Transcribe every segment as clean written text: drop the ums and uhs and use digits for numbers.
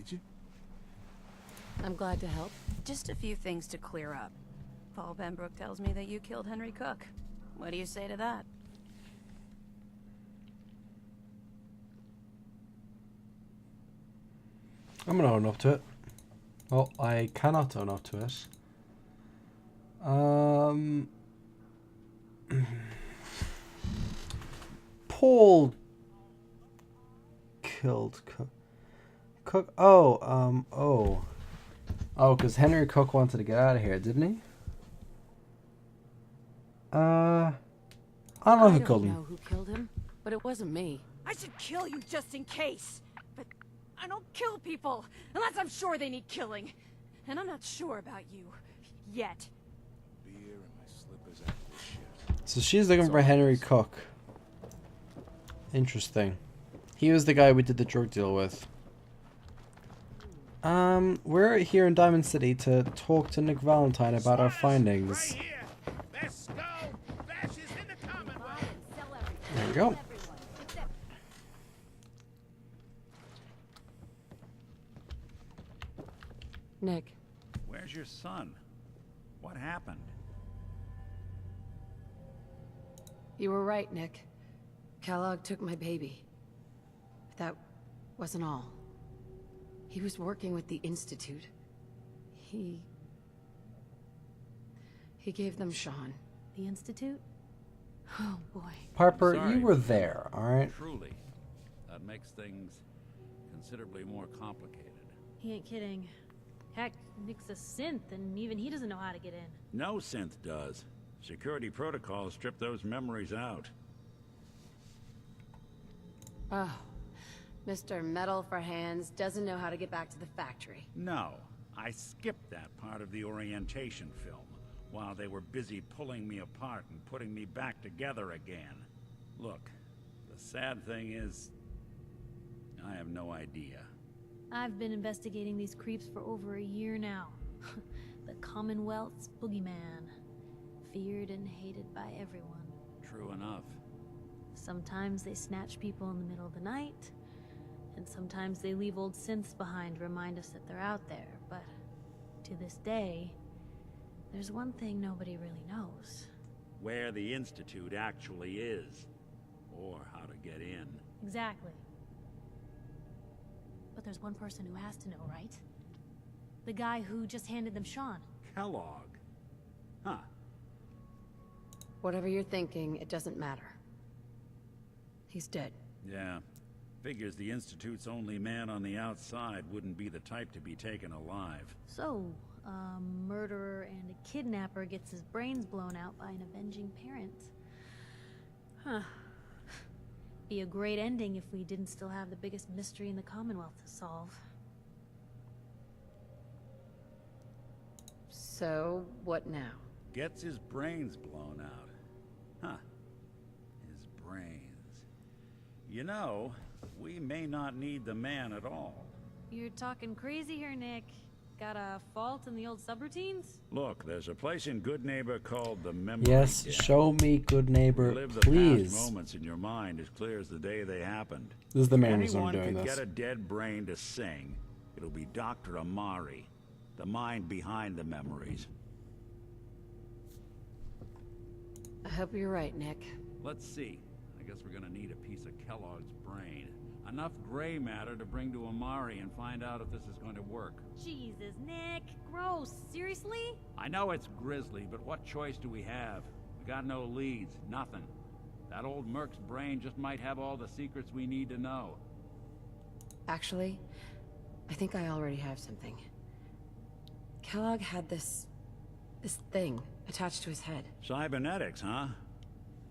did you? I'm glad to help. Just a few things to clear up. Paul Pembroke tells me that you killed Henry Cook. What do you say to that? I'm gonna own up to it. Well, I cannot own up to it. Paul killed Cook. Oh, because Henry Cook wanted to get out of here, didn't he? I don't know who killed him. I don't know who killed him, but it wasn't me. I should kill you just in case. But I don't kill people unless I'm sure they need killing. And I'm not sure about you. Yet. Beer and my slippers after this shit. So she's looking for Henry Cook. Interesting. He was the guy we did the drug deal with. We're here in Diamond City to talk to Nick Valentine about our findings. Right here. Best go. Fascists in the Commonwealth. There we go. Nick, Where's your son? What happened? you were right, Nick. Kellogg took my baby. But that wasn't all. He was working with the Institute. He gave them Sean. The Institute? Oh boy. Harper, Sorry. you were there, alright? Truly. That makes things considerably more complicated. He ain't kidding. Heck, Nick's a synth, and even he doesn't know how to get in. No synth does. Security protocols strip those memories out. Oh, Mr. Metal for Hands doesn't know how to get back to the factory. No, I skipped that part of the orientation film while they were busy pulling me apart and putting me back together again. Look, the sad thing is, I have no idea. I've been investigating these creeps for over a year now. The Commonwealth's boogeyman. Feared and hated by everyone. True enough. Sometimes they snatch people in the middle of the night, and sometimes they leave old synths behind to remind us that they're out there, but to this day, there's one thing nobody really knows. Where the Institute actually is, or how to get in. Exactly. But there's one person who has to know, right? The guy who just handed them Sean. Kellogg. Huh. Whatever you're thinking, it doesn't matter. He's dead. Yeah. Figures the Institute's only man on the outside wouldn't be the type to be taken alive. So, a murderer and a kidnapper gets his brains blown out by an avenging parent. Huh. Be a great ending if we didn't still have the biggest mystery in the Commonwealth to solve. So, what now? Gets his brains blown out. Huh. His brains. You know, we may not need the man at all. You're talking crazy here, Nick. Got a fault in the old subroutines? Look, there's a place in Good Neighbor called the Memory Yes, Den. show me Good Neighbor, Live the please. past moments in your mind as clear as the day they happened. This is the man who's Anyone doing could this. get a dead brain to sing. It'll be Dr. Amari, the mind behind the memories. I hope you're right, Nick. Let's see. I guess we're gonna need a piece of Kellogg's brain. Enough gray matter to bring to Amari and find out if this is going to work. Jesus, Nick. Gross. Seriously? I know it's grisly, but what choice do we have? We got no leads, nothing. That old Merc's brain just might have all the secrets we need to know. Actually, I think I already have something. Kellogg had this thing attached to his head. Cybernetics, huh?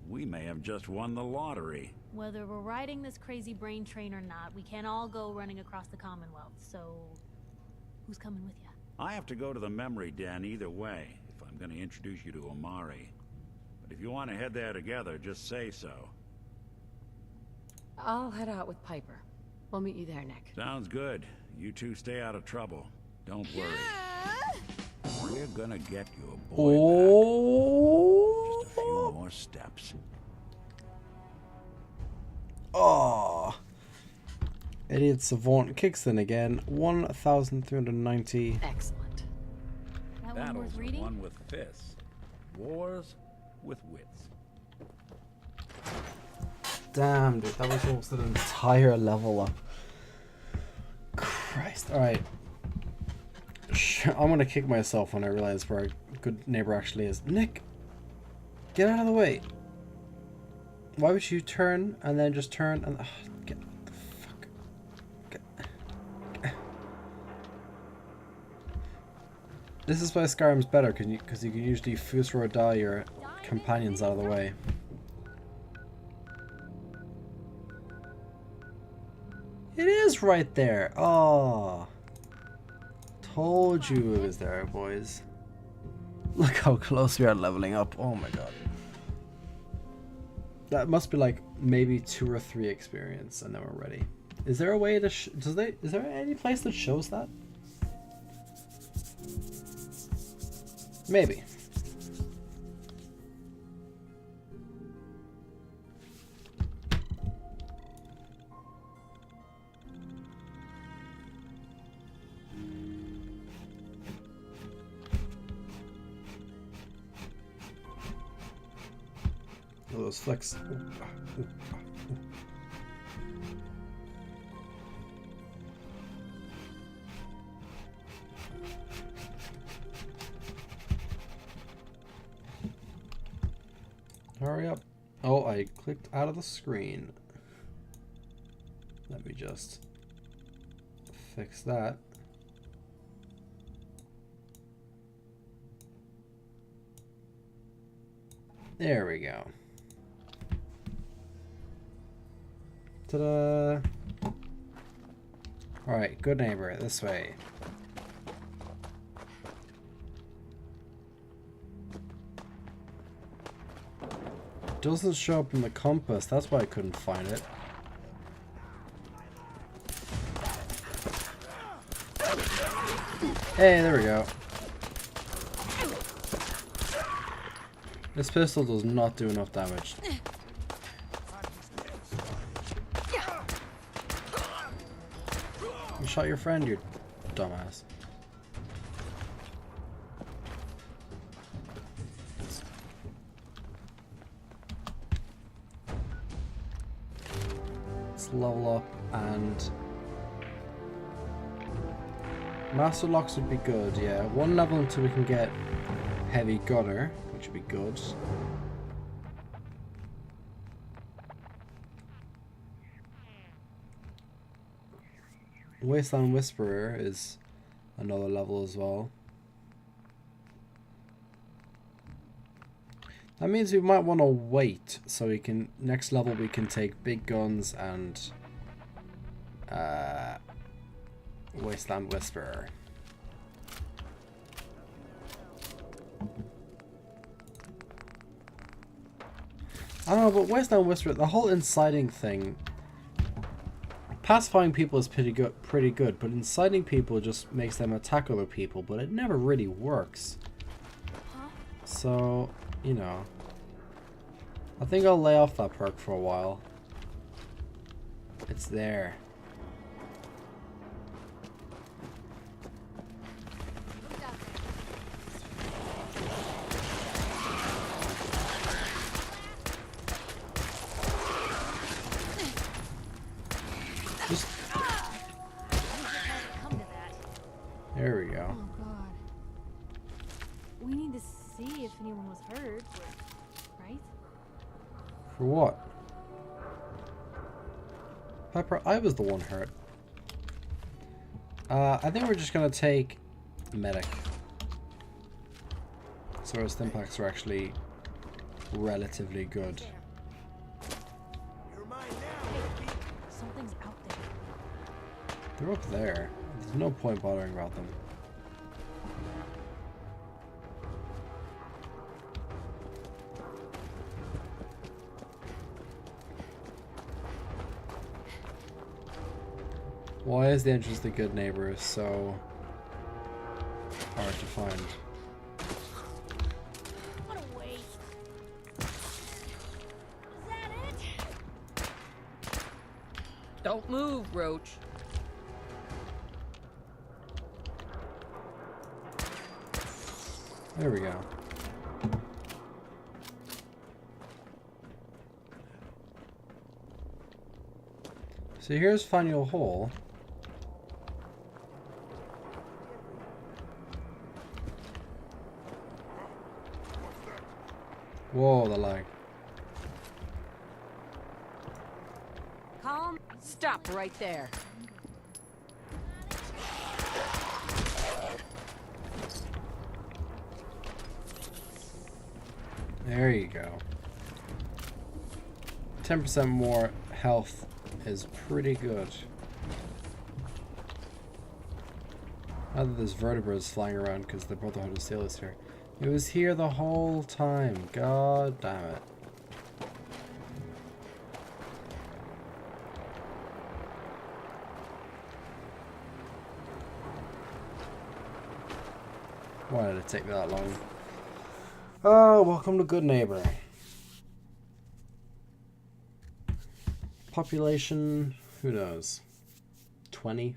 We may have just won the lottery. Whether we're riding this crazy brain train or not, we can't all go running across the Commonwealth, so... who's coming with you? I have to go to the memory den either way, if I'm gonna introduce you to Amari. But if you want to head there together, just say so. I'll head out with Piper. We'll meet you there, Nick. Sounds good. You two stay out of trouble. Don't worry. We're gonna get your boy Oh. back. Just a few more steps. Oh. Idiot Savant kicks in again. 1,390. Excellent. That one Battles worth are reading? won with fists. Wars with wits. Damn, dude, that was almost an entire level up. Christ. Alright. I'm gonna kick myself when I realize where a good neighbor actually is. Nick! Get out of the way! Why would you turn and then just turn and... get the fuck... This is why Skyrim's better, because you can usually fuse or die your companions out of the way. It is right there! Oh, told you it was there, boys. Look how close we are leveling up. Oh my god. That must be like maybe 2 or 3 experience and then we're ready. Is there a way to is there any place that shows that? Maybe. Those flicks. Hurry up. Oh, I clicked out of the screen. Let me just fix that. There we go. Ta-da! Alright, good neighbor, this way. Doesn't show up in the compass, that's why I couldn't find it. Hey, there we go. This pistol does not do enough damage. You shot your friend, you dumbass. Let's level up and... Master locks would be good, yeah. 1 level until we can get heavy gunner, which would be good. Wasteland Whisperer is another level as well. That means we might want to wait so we can next level we can take big guns and Wasteland Whisperer. I don't know, but Wasteland Whisperer, the whole inciting thing, pacifying people is pretty good, but inciting people just makes them attack other people, but it never really works. So, you know, I think I'll lay off that perk for a while. It's there. There we go. Oh god. We need to see if anyone was hurt, right? For what? Pepper, I was the one hurt. I think we're just gonna take medic. So our stim packs are actually relatively good. Something's out there. They're up there. There's no point bothering about them. Why is the entrance to Good Neighbor so hard to find? What a waste. Is that it? Don't move, Roach. There we go. So here's Faneuil Hall. Whoa, the lag. Calm. Stop right there. There you go. 10% more health is pretty good. Now that there's vertebrates flying around because the Brotherhood of Steel is here. It was here the whole time. God damn it. Why did it take me that long? Oh, welcome to Good Neighbor. Population, who knows? 20?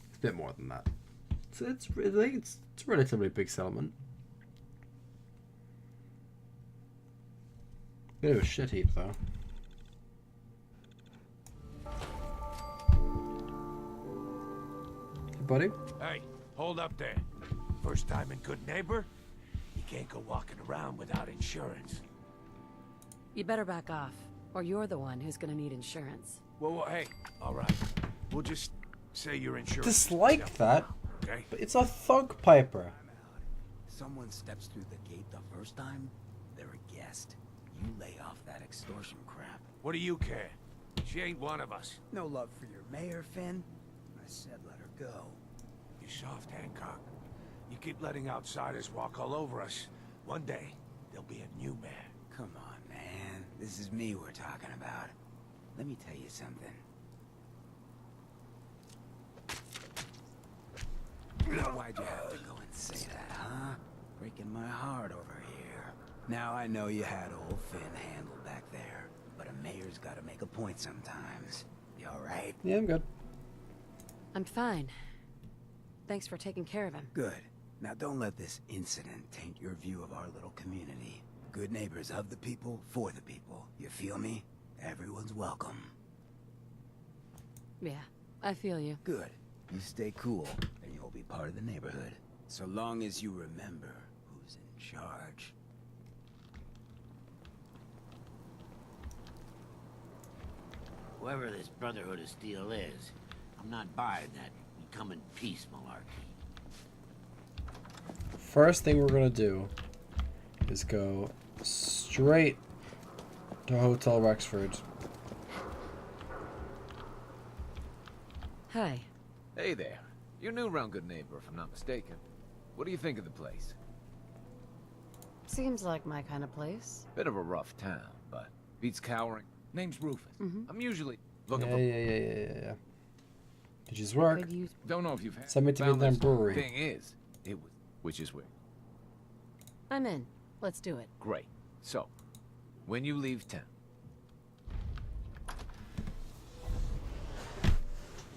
It's a bit more than that. So I think it's a relatively big settlement. Bit of a shit heap, though. Hey, buddy? Hey, hold up there. First time in Good Neighbor? You can't go walking around without insurance. You better back off, or you're the one who's gonna need insurance. Well, hey, all right. We'll just say your insurance. Dislike that, okay? but it's a thug piper. Someone steps through the gate the first time, they're a guest. You lay off that extortion crap. What do you care? She ain't one of us. No love for your mayor, Finn? I said let her go. You soft, Hancock. You keep letting outsiders walk all over us. One day, there'll be a new mayor. Come on, man. This is me we're talking about. Let me tell you something. Now, why'd you have to go and say that, huh? Breaking my heart over here. Now I know you had old Finn handled back there, but a mayor's gotta make a point sometimes. You alright? Yeah, I'm good. I'm fine. Thanks for taking care of him. Good. Now don't let this incident taint your view of our little community. Good neighbors of the people, for the people. You feel me? Everyone's welcome. Yeah, I feel you. Good. You stay cool, and you'll be part of the neighborhood. So long as you remember who's in charge. Whoever this Brotherhood of Steel is, I'm not buying that we come in peace malarkey. First thing we're gonna do is go straight to Hotel Rexford. Hi. Hey there. You're new around Good Neighbor, if I'm not mistaken. What do you think of the place? Seems like my kind of place. Bit of a rough town, but beats cowering. Name's Rufus. I'm usually looking Yeah, for... yeah. Did you work? Could use... Don't know if you've had... Send me to found Midland this. Brewery. Thing is, it was... Which is weird. I'm in. Let's do it. Great. So, when you leave town...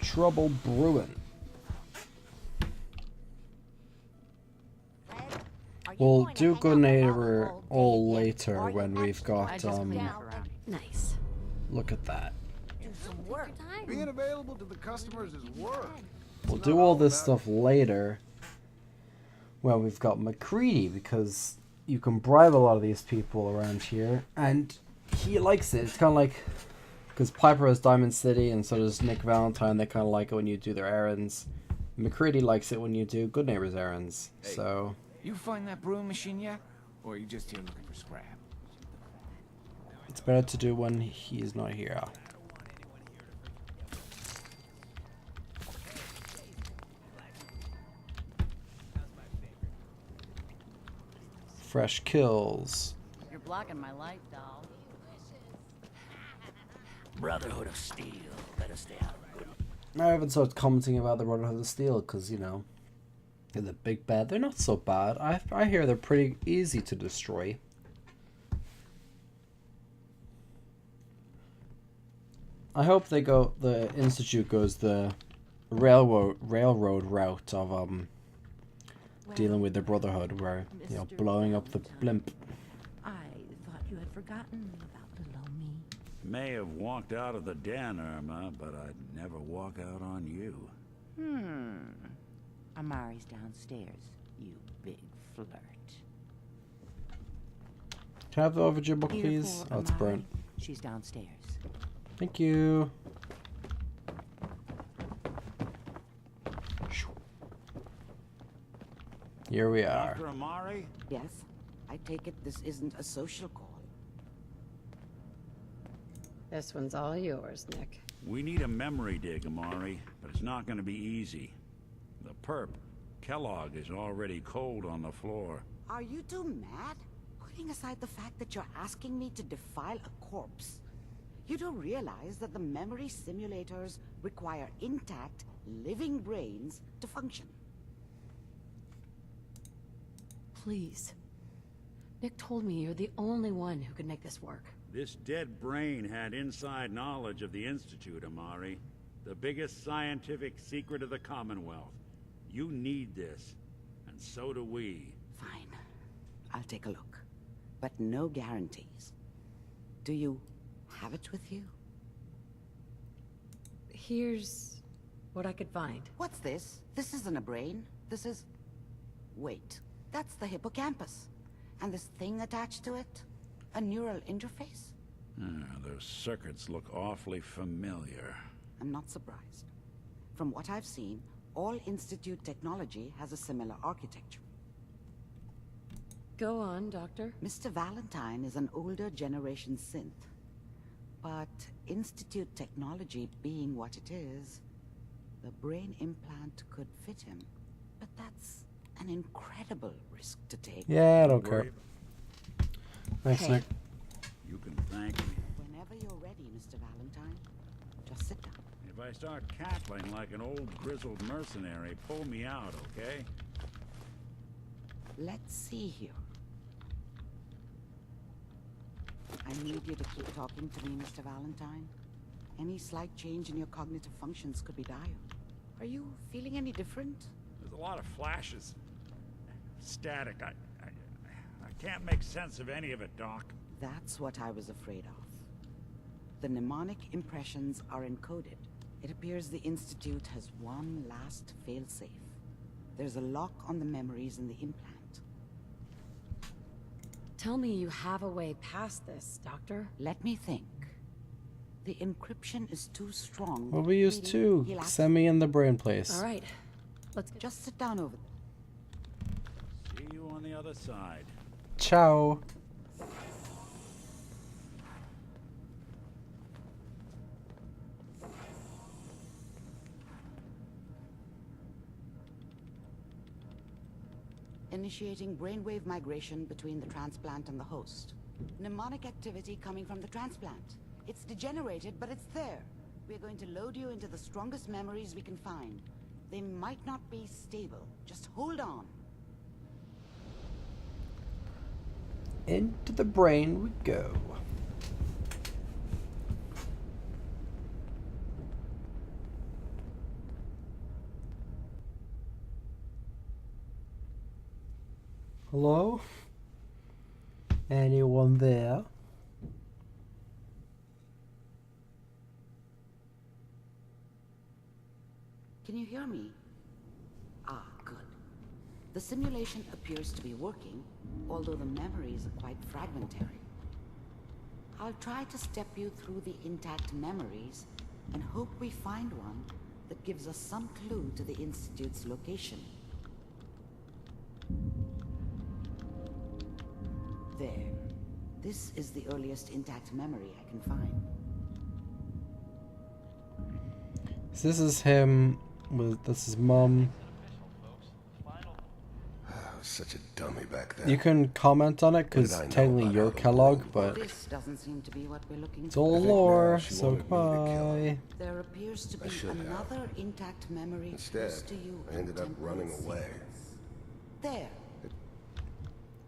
Trouble brewing. We'll do Good Neighbor all later when we've got Nice. look at that. Being available to the customers is work. We'll do all this stuff later when we've got McCready, because you can bribe a lot of these people around here and he likes it. It's kind of like, because Piper has Diamond City and so does Nick Valentine, they kind of like it when you do their errands. McCready likes it when you do Good Neighbor's errands. Hey. So You find that brewing machine yet? Or are you just here looking for scrap? it's better to do when he is not here. Fresh kills. You're blocking my light, doll. Brotherhood of Steel. Better stay out of it. I haven't started commenting about the Brotherhood of Steel because, you know, they're the big bad. They're not so bad. I hear they're pretty easy to destroy. I hope the Institute goes the railroad route of dealing with the Brotherhood, where, you know, blowing up the blimp. I thought you had forgotten about little me. May have walked out of the den, Irma, but I'd never walk out on you. Amari's downstairs, you big flirt. Can I have the overture book, Here please? for Oh, it's Amari. burnt. She's downstairs. Thank you. Here we are. Dr. Amari? Yes? I take it this isn't a social call. This one's all yours, Nick. We need a memory dig, Amari, but it's not going to be easy. The perp, Kellogg, is already cold on the floor. Are you two mad? Putting aside the fact that you're asking me to defile a corpse, you do realize that the memory simulators require intact, living brains to function. Please. Nick told me you're the only one who could make this work. This dead brain had inside knowledge of the Institute, Amari. The biggest scientific secret of the Commonwealth. You need this, and so do we. Fine. I'll take a look. But no guarantees. Do you have it with you? Here's what I could find. What's this? This isn't a brain. This is... Wait. That's the hippocampus. And this thing attached to it? A neural interface? Those circuits look awfully familiar. I'm not surprised. From what I've seen, all Institute technology has a similar architecture. Go on, Doctor. Mr. Valentine is an older generation synth. But Institute technology being what it is, the brain implant could fit him. But that's an incredible risk to take. Yeah, I don't care. Thanks, Nick. You can thank me. Whenever you're ready, Mr. Valentine, just sit down. If I start cackling like an old grizzled mercenary, pull me out, okay? Let's see here. I need you to keep talking to me, Mr. Valentine. Any slight change in your cognitive functions could be dire. Are you feeling any different? There's a lot of flashes. Static. I can't make sense of any of it, Doc. That's what I was afraid of. The mnemonic impressions are encoded. It appears the Institute has one last failsafe. There's a lock on the memories in the implant. Tell me you have a way past this, Doctor. Let me think. The encryption is too strong. What we use too. Send me in the brain place. All right. Let's just sit down over there. See you on the other side. Ciao. Initiating brainwave migration between the transplant and the host. Mnemonic activity coming from the transplant. It's degenerated, but it's there. We're going to load you into the strongest memories we can find. They might not be stable. Just hold on. Into the brain we go. Hello? Anyone there? Can you hear me? Ah, good. The simulation appears to be working, although the memories are quite fragmentary. I'll try to step you through the intact memories and hope we find one that gives us some clue to the Institute's location. There. This is the earliest intact memory I can find. So this is him with this is mom. Such a dummy back then. You can comment on it because technically you're Kellogg, but This doesn't seem to be what we're looking it's for. all lore, so goodbye. There appears to be another intact memory Instead, close to you. I ended up running away. There.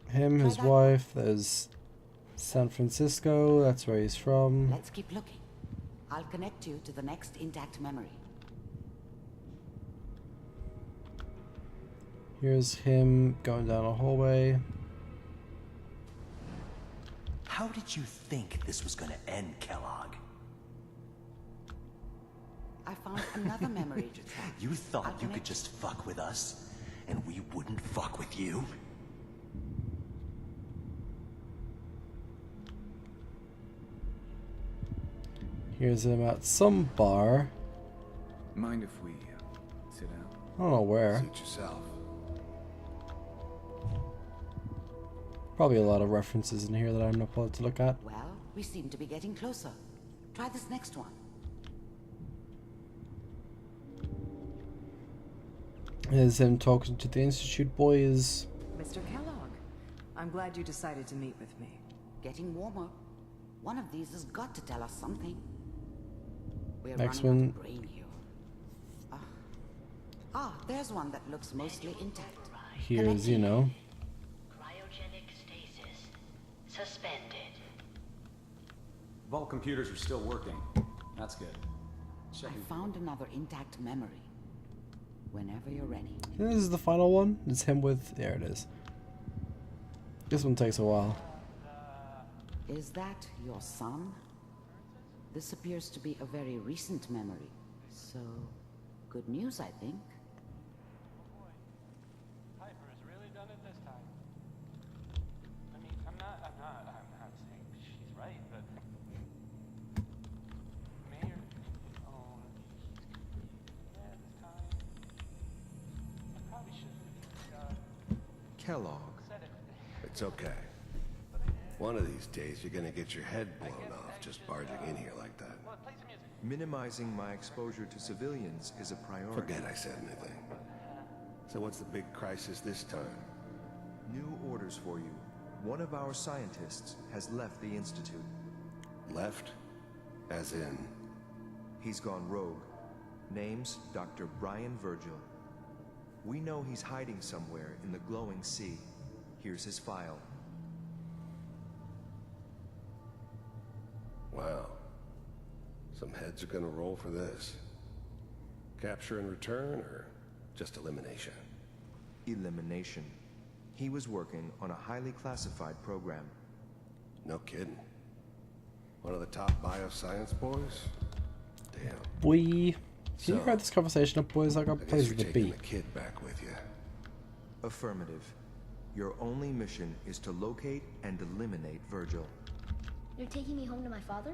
Him, his wife, there's San Francisco, that's where he's from. Let's keep looking. I'll connect you to the next intact memory. Here's him going down a hallway. How did you think this was gonna end, Kellogg? I found another memory to track. You thought you could just fuck with us, and we wouldn't fuck with you? Here's him at some bar. Mind if we sit down? I don't know where. Suit yourself. Probably a lot of references in here that I'm not allowed to look at. Well, we seem to be getting closer. Try this next one. Here's him talking to the Institute boys. Mr. Kellogg, I'm glad you decided to meet with me. Getting warmer. One of these has got to tell us something. We're Next running one. out of brain here. There's one that looks mostly intact. Here's, you know. Cryogenic stasis. Suspended. Vault computers are still working. That's good. I found another intact memory. Whenever you're ready. This is the final one. It's him with... There it is. This one takes a while. Is that your son? This appears to be a very recent memory. So, good news, I think. Piper's really done it this time. I mean, I'm not saying she's right, but Mayor, yeah, this time. I probably shouldn't Kellogg. said it. It's okay. One of these days, you're gonna get your head blown off just barging in here like that. Minimizing my exposure to civilians is a priority. Forget I said anything. So what's the big crisis this time? New orders for you. One of our scientists has left the Institute. Left? As in? He's gone rogue. Name's Dr. Brian Virgil. We know he's hiding somewhere in the glowing sea. Here's his file. Wow. Some heads are gonna roll for this. Capture and return, or just elimination? Elimination. He was working on a highly classified program. No kidding. One of the top bioscience boys? Damn. Boy. Can you So, write this conversation up, boys? I got I guess places you're to taking be. the kid back with you. Affirmative. Your only mission is to locate and eliminate Virgil. You're taking me home to my father?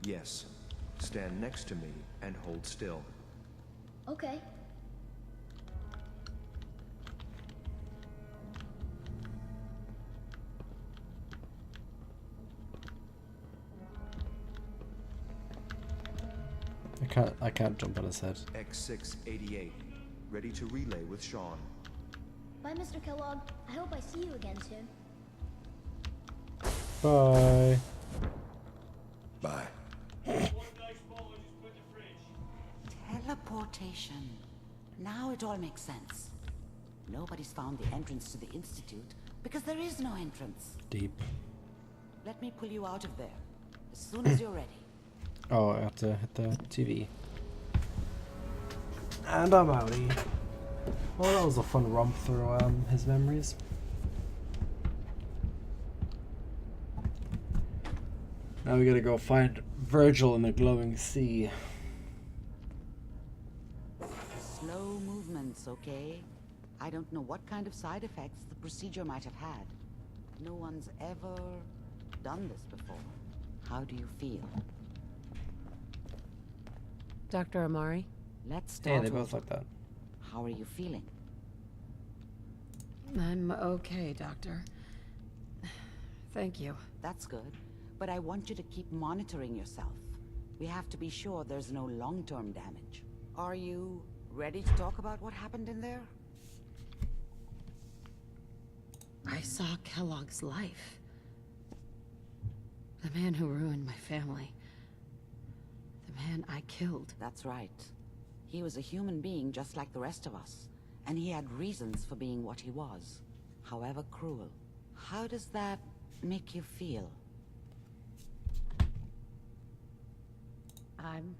Yes. Stand next to me and hold still. Okay. I can't jump on his head. X688. Ready to relay with Sean. Bye, Mr. Kellogg. I hope I see you again soon. Bye. Bye. Teleportation. Now it all makes sense. Nobody's found the entrance to the Institute because there is no entrance. Deep. Let me pull you out of there as soon as you're ready. Oh, I have to hit the TV. And I'm outie. Well, that was a fun romp through his memories. Now we gotta go find Virgil in the glowing sea. Slow movements, okay? I don't know what kind of side effects the procedure might have had. No one's ever done this before. How do you feel? Dr. Amari? Let's start. Yeah, they both like that. How are you feeling? I'm okay, Doctor. Thank you. That's good. But I want you to keep monitoring yourself. We have to be sure there's no long-term damage. Are you ready to talk about what happened in there? I saw Kellogg's life. The man who ruined my family. The man I killed. That's right. He was a human being just like the rest of us. And he had reasons for being what he was. However cruel. How does that make you feel? I'm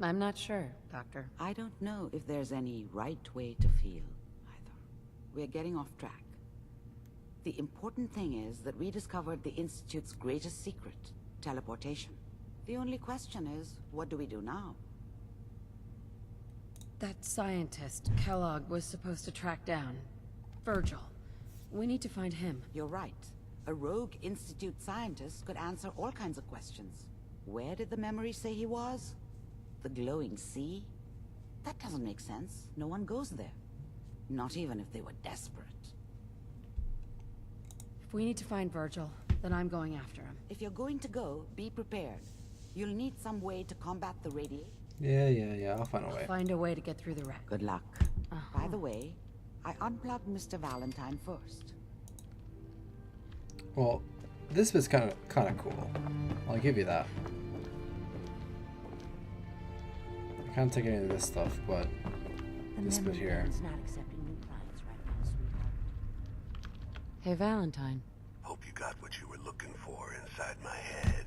I'm not sure, Doctor. I don't know if there's any right way to feel, either. We're getting off track. The important thing is that we discovered the Institute's greatest secret, teleportation. The only question is, what do we do now? That scientist, Kellogg, was supposed to track down. Virgil. We need to find him. You're right. A rogue Institute scientist could answer all kinds of questions. Where did the memory say he was? The glowing sea? That doesn't make sense. No one goes there. Not even if they were desperate. If we need to find Virgil, then I'm going after him. If you're going to go, be prepared. You'll need some way to combat the radiation. Yeah, I'll find a way. Find a way to get through the wreck. Good luck. By the way, I unplugged Mr. Valentine first. Well, this bit's kind of cool. I'll give you that. I can't take any of this stuff, but this bit here. Not accepting new clients right now, sweetheart. Hey, Valentine. Hope you got what you were looking for inside my head.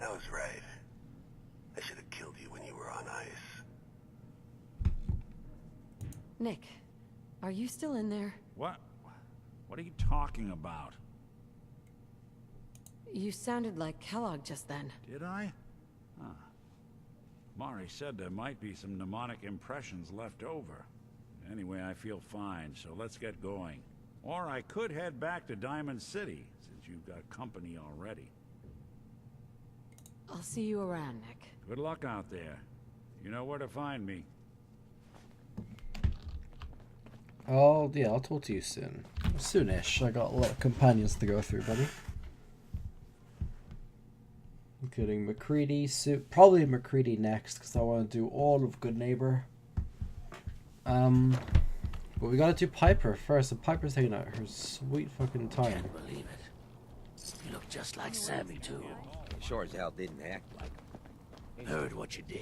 That was right. I should have killed you when you were on ice. Nick, are you still in there? What? What are you talking about? You sounded like Kellogg just then. Did I? Huh. Mari said there might be some mnemonic impressions left over. Anyway, I feel fine, so let's get going. Or I could head back to Diamond City, since you've got company already. I'll see you around, Nick. Good luck out there. You know where to find me. Oh, yeah, I'll talk to you soon. Soonish. I got a lot of companions to go through, buddy. Including MacReady, probably MacReady next, because I want to do all of Good Neighbor. But we gotta do Piper first, and Piper's taking out her sweet fucking time. Can't believe it. You look just like Sammy, too. Sure as hell didn't act like it. Heard what you did.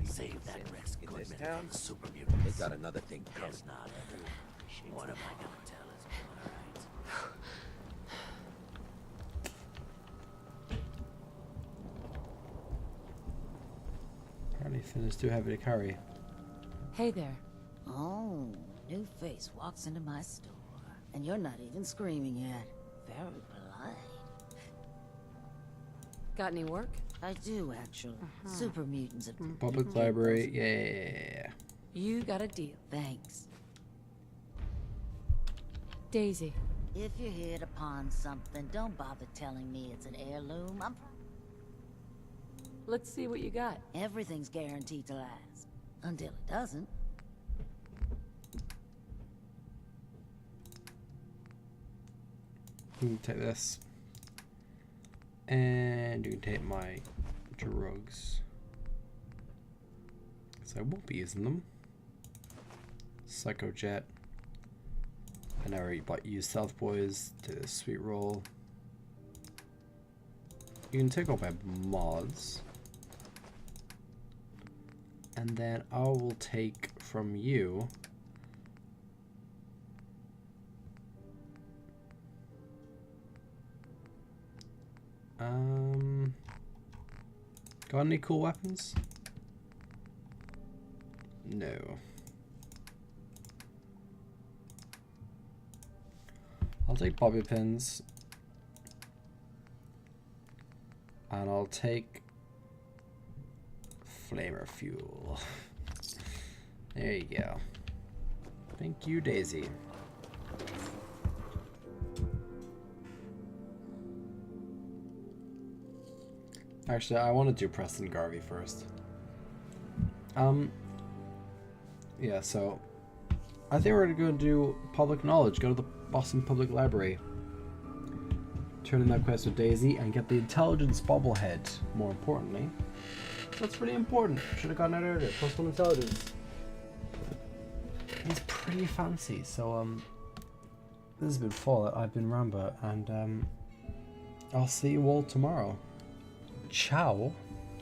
Save that Rex in this equipment town. for the super mutants. They got another thing coming. Guess not. What am I gonna tell his alright? Apparently Finn is too heavy to carry. Hey there. Oh, new face walks into my store. And you're not even screaming yet. Very polite. Got any work? I do, actually. Super mutants have... Public library, yeah. You got a deal. Thanks. Daisy. If you hit upon something, don't bother telling me it's an heirloom. Let's see what you got. Everything's guaranteed to last. Until it doesn't. You can take this. And you can take my drugs. Because I won't be using them. Psycho Jet. I never use South Boys to this sweet roll. You can take all my mods. And then I will take from you. Got any cool weapons? No. I'll take bobby pins. And I'll take flamer fuel. There you go. Thank you, Daisy. Actually, I want to do Preston Garvey first. Yeah, so I think we're going to do public knowledge. Go to the Boston Public Library. Turn in that quest with Daisy and get the intelligence bobblehead, more importantly. That's pretty important. Should have gotten that earlier. +1 intelligence. He's pretty fancy. So, this has been Fallout. I've been Ramba, and I'll see you all tomorrow. Ciao.